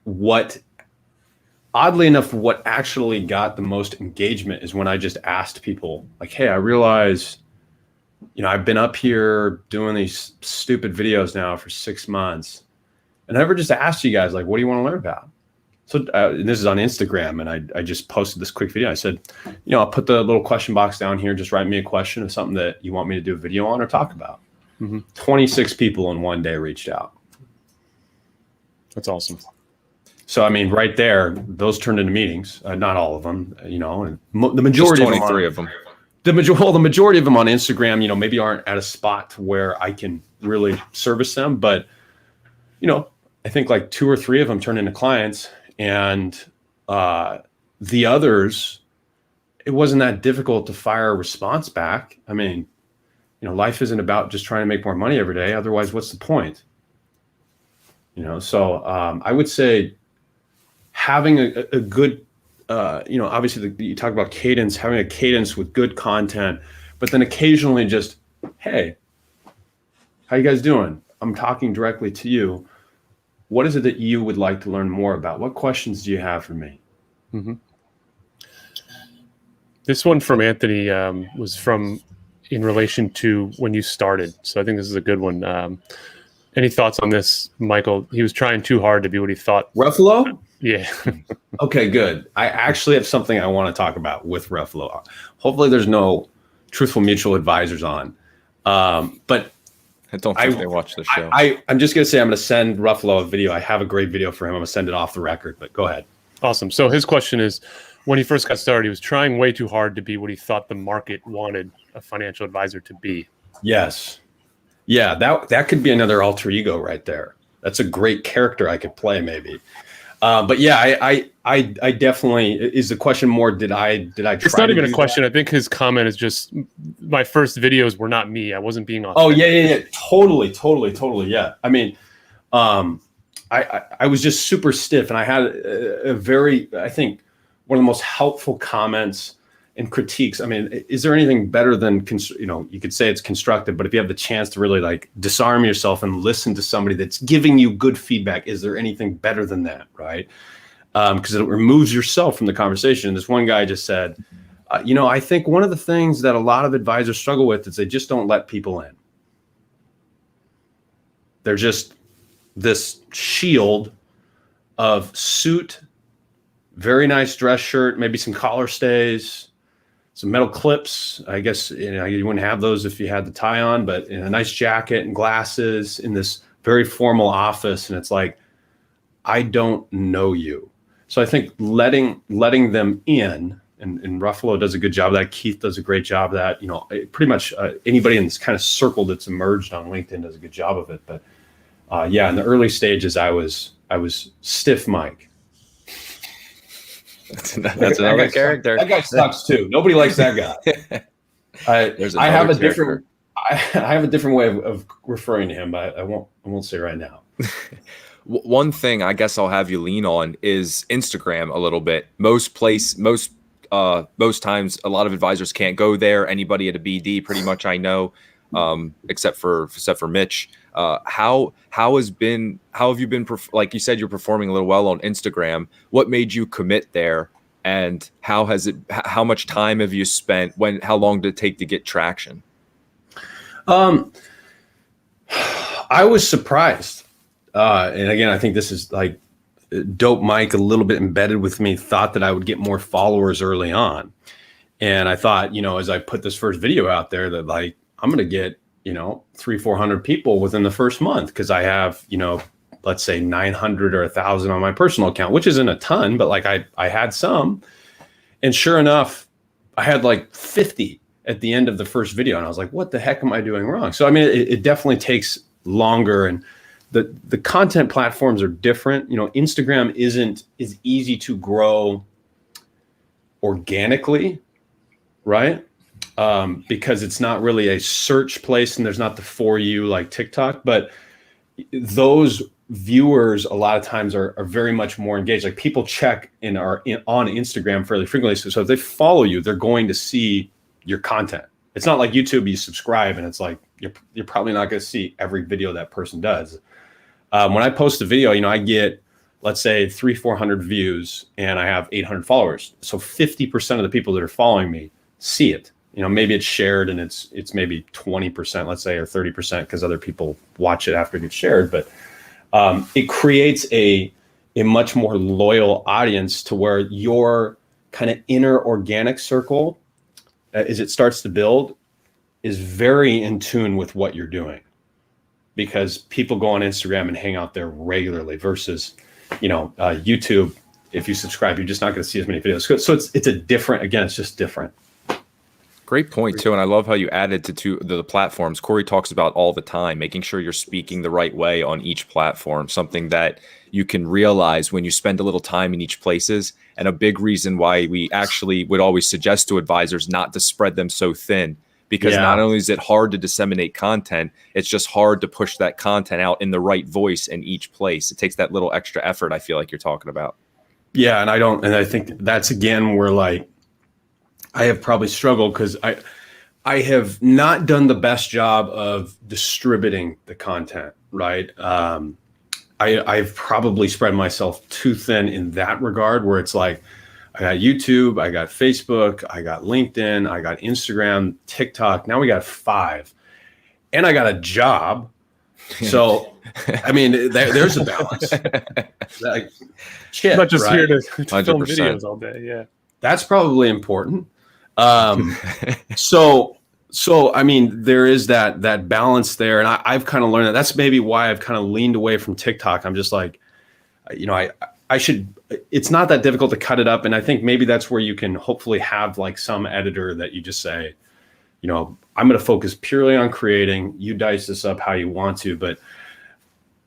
oddly enough, what actually got the most engagement is when I just asked people like, hey, I realize, I've been up here doing these stupid videos now for 6 months. And I never just asked you guys, like, what do you want to learn about? So this is on Instagram, and I just posted this quick video. I said, I'll put the little question box down here. Just write me a question of something that you want me to do a video on or talk about. Mm-hmm. 26 people in one day reached out. That's awesome. So, I mean, right there, those turned into meetings. Not all of them, and the majority just 23 of them. The majority of them on Instagram, maybe aren't at a spot where I can really service them. But, I think like 2 or 3 of them turned into clients, and the others, it wasn't that difficult to fire a response back. I mean, life isn't about just trying to make more money every day. Otherwise, what's the point? So I would say having a good, obviously you talk about cadence, having a cadence with good content, but then occasionally just, hey, how you guys doing? I'm talking directly to you. What is it that you would like to learn more about? What questions do you have for me? Mm-hmm. This one from Anthony was in relation to when you started. So I think this is a good one. Any thoughts on this, Michael? He was trying too hard to be what he thought. Ruffalo? Yeah. Okay, good. I actually have something I want to talk about with Ruffalo. Hopefully there's no Truthful Mutual advisors on. But I don't think they watch the show. I'm just going to say I'm going to send Ruffalo a video. I have a great video for him. I'm going to send it off the record, but go ahead. Awesome. So his question is, when he first got started, he was trying way too hard to be what he thought the market wanted a financial advisor to be. Yes. Yeah, that could be another alter ego right there. That's a great character I could play maybe. But yeah, I definitely, is the question more, did I try? It's not even a question. That? I think his comment is just, my first videos were not me. I wasn't being authentic. Oh yeah. Totally. Yeah. I mean, I was just super stiff, and I had a very, I think, one of the most helpful comments and critiques. I mean, is there anything better than, you could say it's constructive, but if you have the chance to really like disarm yourself and listen to somebody that's giving you good feedback, is there anything better than that? Right. because it removes yourself from the conversation. And this one guy just said, I think one of the things that a lot of advisors struggle with is they just don't let people in. They're just this shield of suit, very nice dress shirt, maybe some collar stays, some metal clips. I guess you wouldn't have those if you had the tie on, but in a nice jacket and glasses in this very formal office. And it's like, I don't know you. So I think letting them in, and Ruffalo does a good job of that. Keith does a great job of that. Pretty much anybody in this kind of circle that's emerged on LinkedIn does a good job of it. But in the early stages, I was stiff Mike. That's another character. That guy sucks too. Nobody likes that guy. I have a different way of referring to him, but I won't say right now. One thing I guess I'll have you lean on is Instagram a little bit. Most times, a lot of advisors can't go there. Anybody at a BD, pretty much, I know, except for Mitch. How have you been? Like you said, you're performing a little well on Instagram. What made you commit there, and how much time have you spent? How long did it take to get traction? I was surprised. And again, I think this is like Dope Mike, a little bit embedded with me, thought that I would get more followers early on. And I thought, as I put this first video out there, that like, I'm going to get, 300-400 people within the first month. Cause I have, let's say 900 or 1,000 on my personal account, which isn't a ton, but like I had some. And sure enough, I had like 50 at the end of the first video. And I was like, what the heck am I doing wrong? So, I mean, it definitely takes longer, and the content platforms are different. Instagram isn't as easy to grow organically, right? Because it's not really a search place, and there's not the For You like TikTok, but those viewers a lot of times are very much more engaged. Like people check on Instagram fairly frequently. So if they follow you, they're going to see your content. It's not like YouTube, you subscribe and it's like, you're probably not going to see every video that person does. When I post a video, I get, let's say 300-400 views and I have 800 followers. So 50% of the people that are following me see it. Maybe it's shared and it's maybe 20%, let's say, or 30% because other people watch it after it gets shared. But it creates a much more loyal audience to where your kind of inner organic circle, as it starts to build, is very in tune with what you're doing. Because people go on Instagram and hang out there regularly versus, YouTube. If you subscribe, you're just not going to see as many videos. So it's just different. Great point too. And I love how you added to the platforms. Corey talks about all the time, making sure you're speaking the right way on each platform, something that you can realize when you spend a little time in each places. And a big reason why we actually would always suggest to advisors not to spread them so thin. Because not only is it hard to disseminate content, it's just hard to push that content out in the right voice in each place. It takes that little extra effort, I feel like you're talking about. Yeah, and I think that's again where like I have probably struggled because I have not done the best job of distributing the content, right? I've probably spread myself too thin in that regard, where it's like, I got YouTube, I got Facebook, I got LinkedIn, I got Instagram, TikTok. Now we got 5, and I got a job. So, I mean, there's a balance. Like, I'm not just right? here to film 100%. videos all day. Yeah, that's probably important. So I mean, there is that balance there, and I've kind of learned that. That's maybe why I've kind of leaned away from TikTok. I'm just like, I should. It's not that difficult to cut it up, and I think maybe that's where you can hopefully have like some editor that you just say, I'm going to focus purely on creating. You dice this up how you want to, but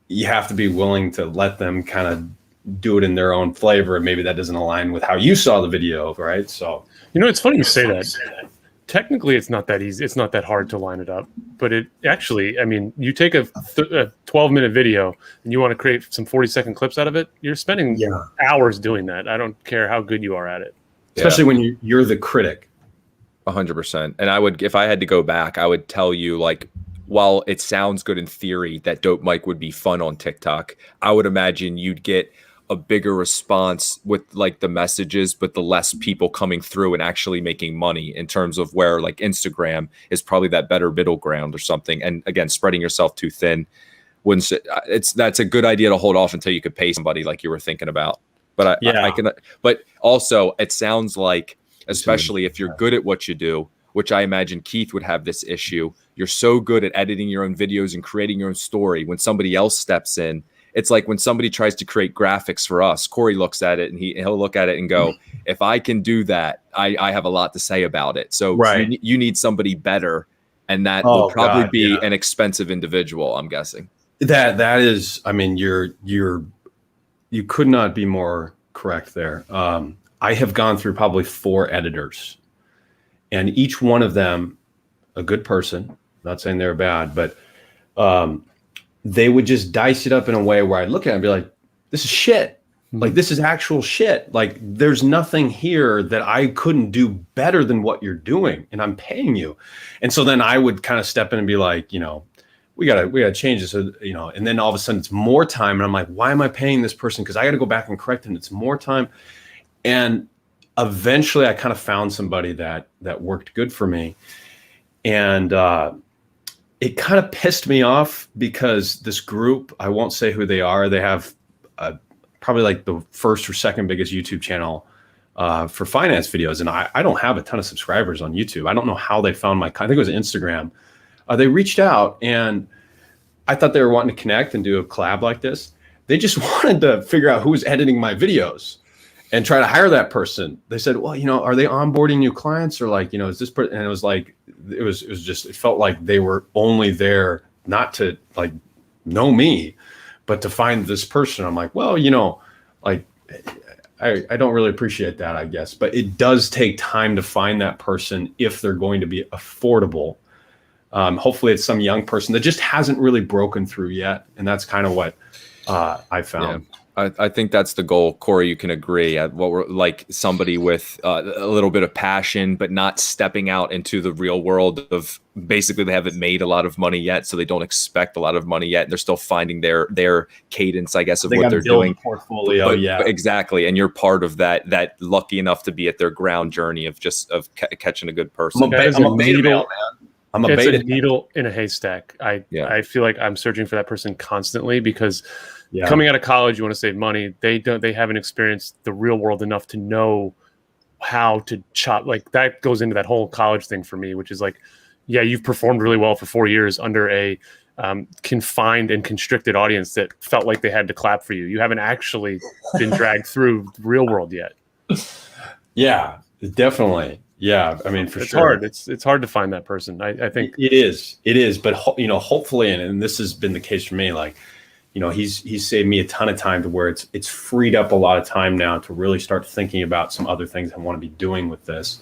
you have to be willing to let them kind of do it in their own flavor. And maybe that doesn't align with how you saw the video, right? So, it's funny you say that. Technically, it's not that easy. It's not that hard to line it up, but it actually, I mean, you take a 12-minute video and you want to create some 40-second clips out of it. You're spending hours doing that. I don't care how good you are at it. Especially when you're the critic. 100%. And I would, if I had to go back, I would tell you, like, while it sounds good in theory that Dope Mike would be fun on TikTok, I would imagine you'd get a bigger response with like the messages, but the less people coming through and actually making money, in terms of where like Instagram is probably that better middle ground or something. And again, spreading yourself too thin wouldn't, that's a good idea to hold off until you could pay somebody like you were thinking about. But I can, but also it sounds like, especially if you're good at what you do, which I imagine Keith would have this issue. You're so good at editing your own videos and creating your own story. When somebody else steps in, it's like when somebody tries to create graphics for us, Corey looks at it and he'll look at it and go, if I can do that, I have a lot to say about it. So you need somebody better. And that will probably be an expensive individual, I'm guessing. That is, I mean, you could not be more correct there. I have gone through probably 4 editors, and each one of them a good person. Not saying they're bad, but they would just dice it up in a way where I'd look at it and be like, this is shit. Like, this is actual shit. Like, there's nothing here that I couldn't do better than what you're doing, and I'm paying you. And so then I would kind of step in and be like, we gotta change this, and then all of a sudden it's more time. And I'm like, why am I paying this person? Because I got to go back and correct it, and it's more time. And eventually I kind of found somebody that worked good for me. And it kind of pissed me off because this group, I won't say who they are, they have probably like the first or second biggest YouTube channel for finance videos. And I don't have a ton of subscribers on YouTube. I don't know how they found I think it was Instagram. They reached out, and I thought they were wanting to connect and do a collab like this. They just wanted to figure out who was editing my videos and try to hire that person. They said, well, are they onboarding new clients, or like, is this person? And it was like, it felt like they were only there not to like know me, but to find this person. I'm like, well, like, I don't really appreciate that, I guess, but it does take time to find that person if they're going to be affordable. Hopefully it's some young person that just hasn't really broken through yet. And that's kind of what I found. Yeah. I think that's the goal. Corey, you can agree. What we're like, somebody with a little bit of passion, but not stepping out into the real world of, basically they haven't made a lot of money yet, so they don't expect a lot of money yet. They're still finding their cadence, I guess, of what they're doing. Portfolio, but exactly. And you're part of that lucky enough to be at their ground journey of catching a good person. I'm a beta male, man. It's a needle in a haystack. I feel like I'm searching for that person constantly because coming out of college, you want to save money. They haven't experienced the real world enough to know how to chop. Like, that goes into that whole college thing for me, which is like, yeah, you've performed really well for 4 years under a confined and constricted audience that felt like they had to clap for you. You haven't actually been dragged through the real world yet. Yeah, definitely. Yeah, I mean, for it's sure. Hard. It's hard to find that person. I think it is. But hopefully, and this has been the case for me. Like, he's saved me a ton of time to where it's freed up a lot of time now to really start thinking about some other things I want to be doing with this,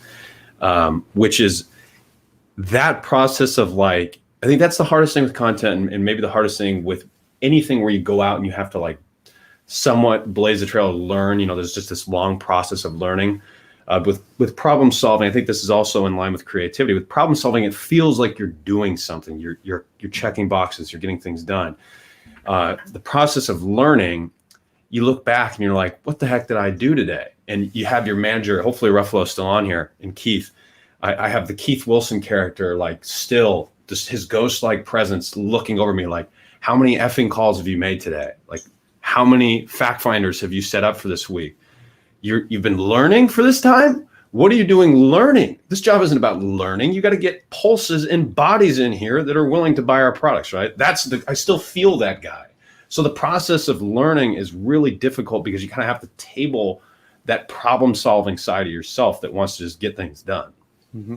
which is that process of like, I think that's the hardest thing with content, and maybe the hardest thing with anything where you go out and you have to like somewhat blaze the trail to learn. There's just this long process of learning. With problem solving, I think this is also in line with creativity. With problem solving, it feels like you're doing something. You're checking boxes. You're getting things done. The process of learning, you look back and you're like, what the heck did I do today? And you have your manager, hopefully Ruffalo's still on here, and Keith. I have the Keith Wilson character, like, still just his ghost-like presence looking over me like, how many effing calls have you made today? Like, how many fact finders have you set up for this week? You've been learning for this time? What are you doing learning? This job isn't about learning. You got to get pulses and bodies in here that are willing to buy our products, right? I still feel that guy. So the process of learning is really difficult because you kind of have to table that problem-solving side of yourself that wants to just get things done. Mm-hmm.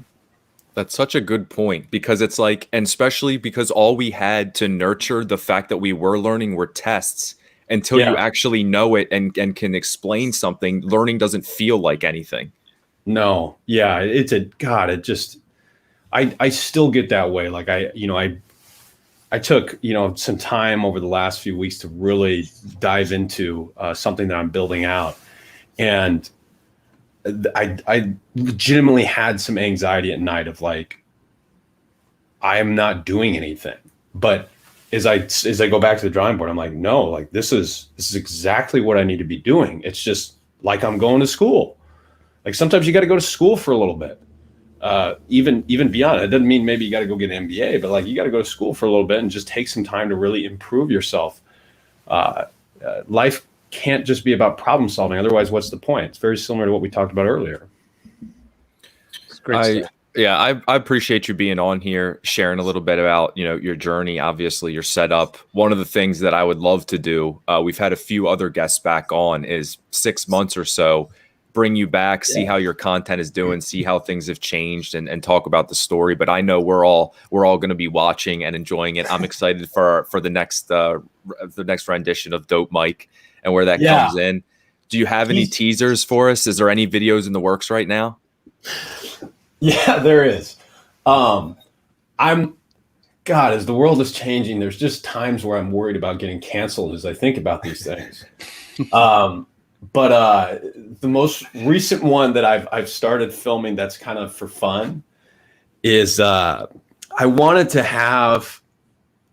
That's such a good point, because it's like, and especially because all we had to nurture the fact that we were learning were tests. Until you actually know it and can explain something, learning doesn't feel like anything. No. Yeah. I still get that way. Like I took, some time over the last few weeks to really dive into something that I'm building out. And I legitimately had some anxiety at night of like, I am not doing anything, but as I go back to the drawing board, I'm like, no, like this is exactly what I need to be doing. It's just like I'm going to school. Like sometimes you got to go to school for a little bit. Even beyond it doesn't mean maybe you got to go get an MBA, but like you got to go to school for a little bit and just take some time to really improve yourself. Life can't just be about problem solving. Otherwise, what's the point? It's very similar to what we talked about earlier. It's great stuff. Yeah, I appreciate you being on here, sharing a little bit about, your journey, obviously your setup. One of the things that I would love to do, we've had a few other guests back on, is 6 months or so, bring you back, see how your content is doing, see how things have changed, and talk about the story. But I know we're all going to be watching and enjoying it. I'm excited for the next rendition of Dope Mike and where that comes in. Do you have any teasers for us? Is there any videos in the works right now? Yeah, there is. As the world is changing, there's just times where I'm worried about getting canceled as I think about these things. But the most recent one that I've started filming that's kind of for fun is I wanted to have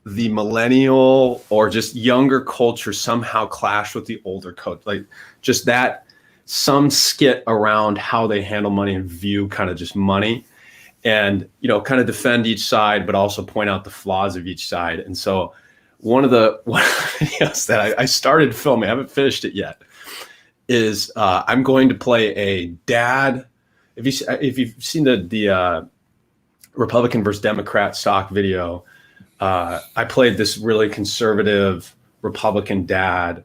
the millennial or just younger culture somehow clash with the older culture, like just that. Some skit around how they handle money and view kind of just money, and kind of defend each side, but also point out the flaws of each side. And so one of the videos that I started filming, I haven't finished it yet, is I'm going to play a dad. If you've seen the Republican versus Democrat stock video, I played this really conservative Republican dad.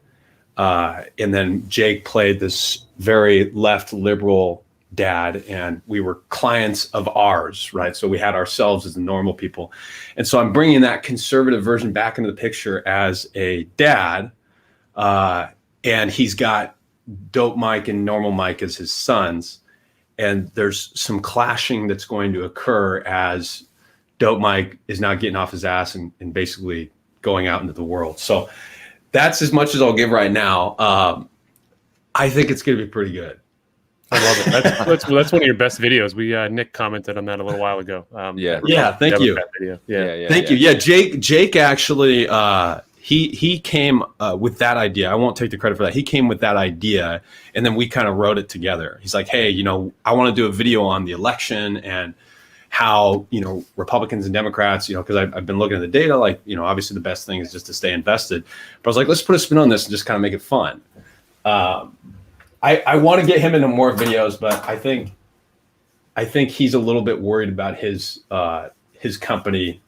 And then Jake played this very left liberal dad, and we were clients of ours, right? So we had ourselves as the normal people. And so I'm bringing that conservative version back into the picture as a dad. And he's got Dope Mike and Normal Mike as his sons. And there's some clashing that's going to occur as Dope Mike is now getting off his ass and basically going out into the world. So that's as much as I'll give right now. I think it's going to be pretty good. I love it. That's one of your best videos. Nick commented on that a little while ago. Thank you. Yeah. Thank you. Yeah, Jake actually he came with that idea. I won't take the credit for that. He came with that idea, and then we kind of wrote it together. He's like, hey, I want to do a video on the election and how, Republicans and Democrats, because I've been looking at the data, like, obviously the best thing is just to stay invested. But I was like, let's put a spin on this and just kind of make it fun. I want to get him into more videos, but I think he's a little bit worried about his company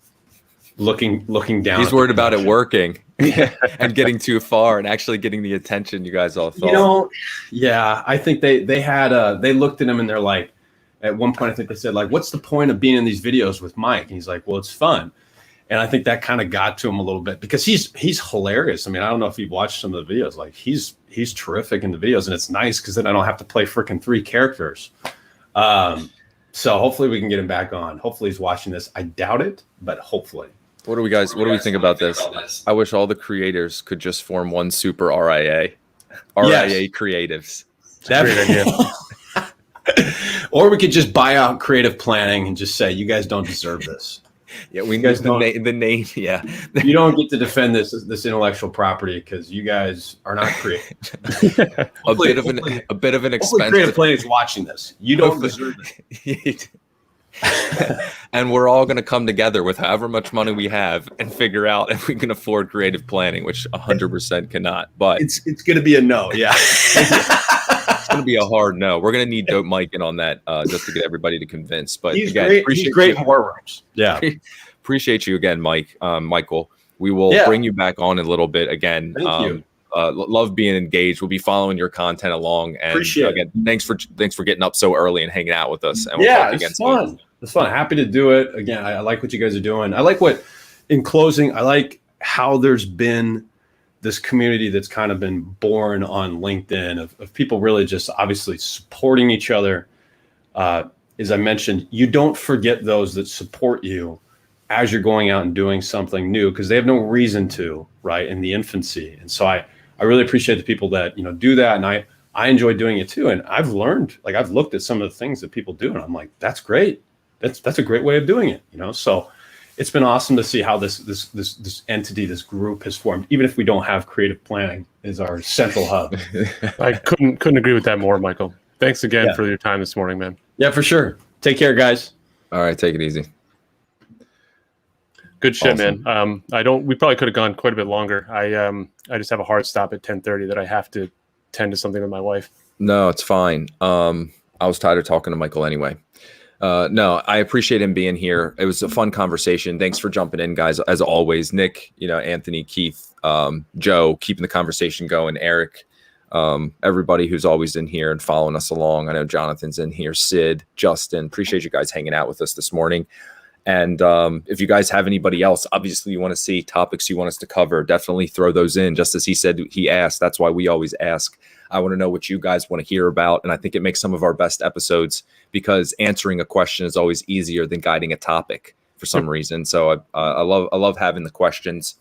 looking down. He's worried about it working and getting too far and actually getting the attention you guys all thought. I think they looked at him and they're like, at one point, I think they said, like, what's the point of being in these videos with Mike? And he's like, well, it's fun. And I think that kind of got to him a little bit because he's hilarious. I mean, I don't know if you've watched some of the videos. Like, he's terrific in the videos, and it's nice because then I don't have to play freaking 3 characters. So hopefully we can get him back on. Hopefully he's watching this. I doubt it, but hopefully. What do we think about this? I wish all the creators could just form one super RIA. RIA Creatives. That's a great idea. Or we could just buy out creative planning and just say, you guys don't deserve this. Yeah, we guys the name. Yeah, you don't get to defend this intellectual property because you guys are not creative. a bit of an expense. Creative planning is watching this. You don't deserve it. And we're all going to come together with however much money we have and figure out if we can afford creative planning, which 100% cannot. But it's going to be a no. Yeah. It's going to be a hard no. We're going to need Dope Mike in on that just to get everybody to convince. But he's great. He's great in war rooms. Yeah. Appreciate you again, Michael. We will bring you back on in a little bit again. Thank you. Love being engaged. We'll be following your content along. And appreciate it. Thanks for getting up so early and hanging out with us. And we'll talk again soon. It's fun. Happy to do it. Again, I like what you guys are doing. I like in closing, I like how there's been this community that's kind of been born on LinkedIn of people really just obviously supporting each other. As I mentioned, you don't forget those that support you as you're going out and doing something new because they have no reason to, right, in the infancy. And so I really appreciate the people that, do that. And I enjoy doing it too. And I've learned, I've looked at some of the things that people do and I'm like, that's great. That's a great way of doing it, So it's been awesome to see how this entity, this group has formed, even if we don't have creative planning as our central hub. I couldn't agree with that more, Michael. Thanks again for your time this morning, man. Yeah, for sure. Take care, guys. All right, take it easy. Good shit, man. We probably could have gone quite a bit longer. I just have a hard stop at 10:30 that I have to tend to something with my wife. No, it's fine. I was tired of talking to Michael anyway. No, I appreciate him being here. It was a fun conversation. Thanks for jumping in, guys. As always, Nick, Anthony, Keith, Joe, keeping the conversation going. Eric, everybody who's always in here and following us along. I know Jonathan's in here. Sid, Justin, appreciate you guys hanging out with us this morning. And if you guys have anybody else, obviously you want to see topics you want us to cover, definitely throw those in. Just as he said, he asked. That's why we always ask. I want to know what you guys want to hear about. And I think it makes some of our best episodes because answering a question is always easier than guiding a topic for some reason. So I love having the questions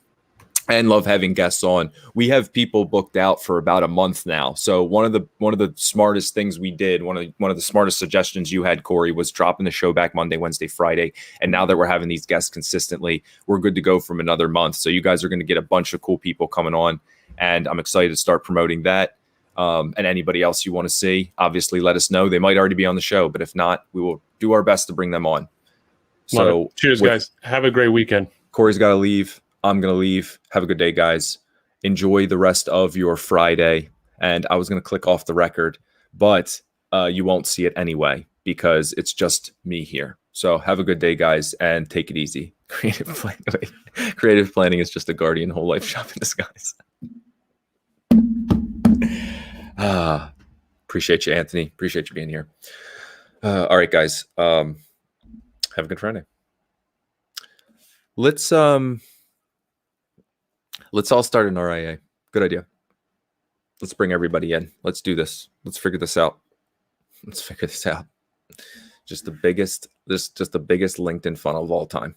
and love having guests on. We have people booked out for about a month now. So one of the smartest things we did, one of the smartest suggestions you had, Corey, was dropping the show back Monday, Wednesday, Friday. And now that we're having these guests consistently, we're good to go from another month. So you guys are going to get a bunch of cool people coming on, and I'm excited to start promoting that. And anybody else you want to see, obviously let us know. They might already be on the show, but if not, we will do our best to bring them on. So cheers, guys. Have a great weekend. Corey's got to leave. I'm going to leave. Have a good day, guys. Enjoy the rest of your Friday. And I was going to click off the record, but you won't see it anyway because it's just me here. So have a good day, guys, and take it easy. Creative planning is just a guardian whole life shop in disguise. Appreciate you, Anthony. Appreciate you being here. All right, guys. Have a good Friday. Let's all start an RIA. Good idea. Let's bring everybody in. Let's do this. Let's figure this out. Just the biggest LinkedIn funnel of all time.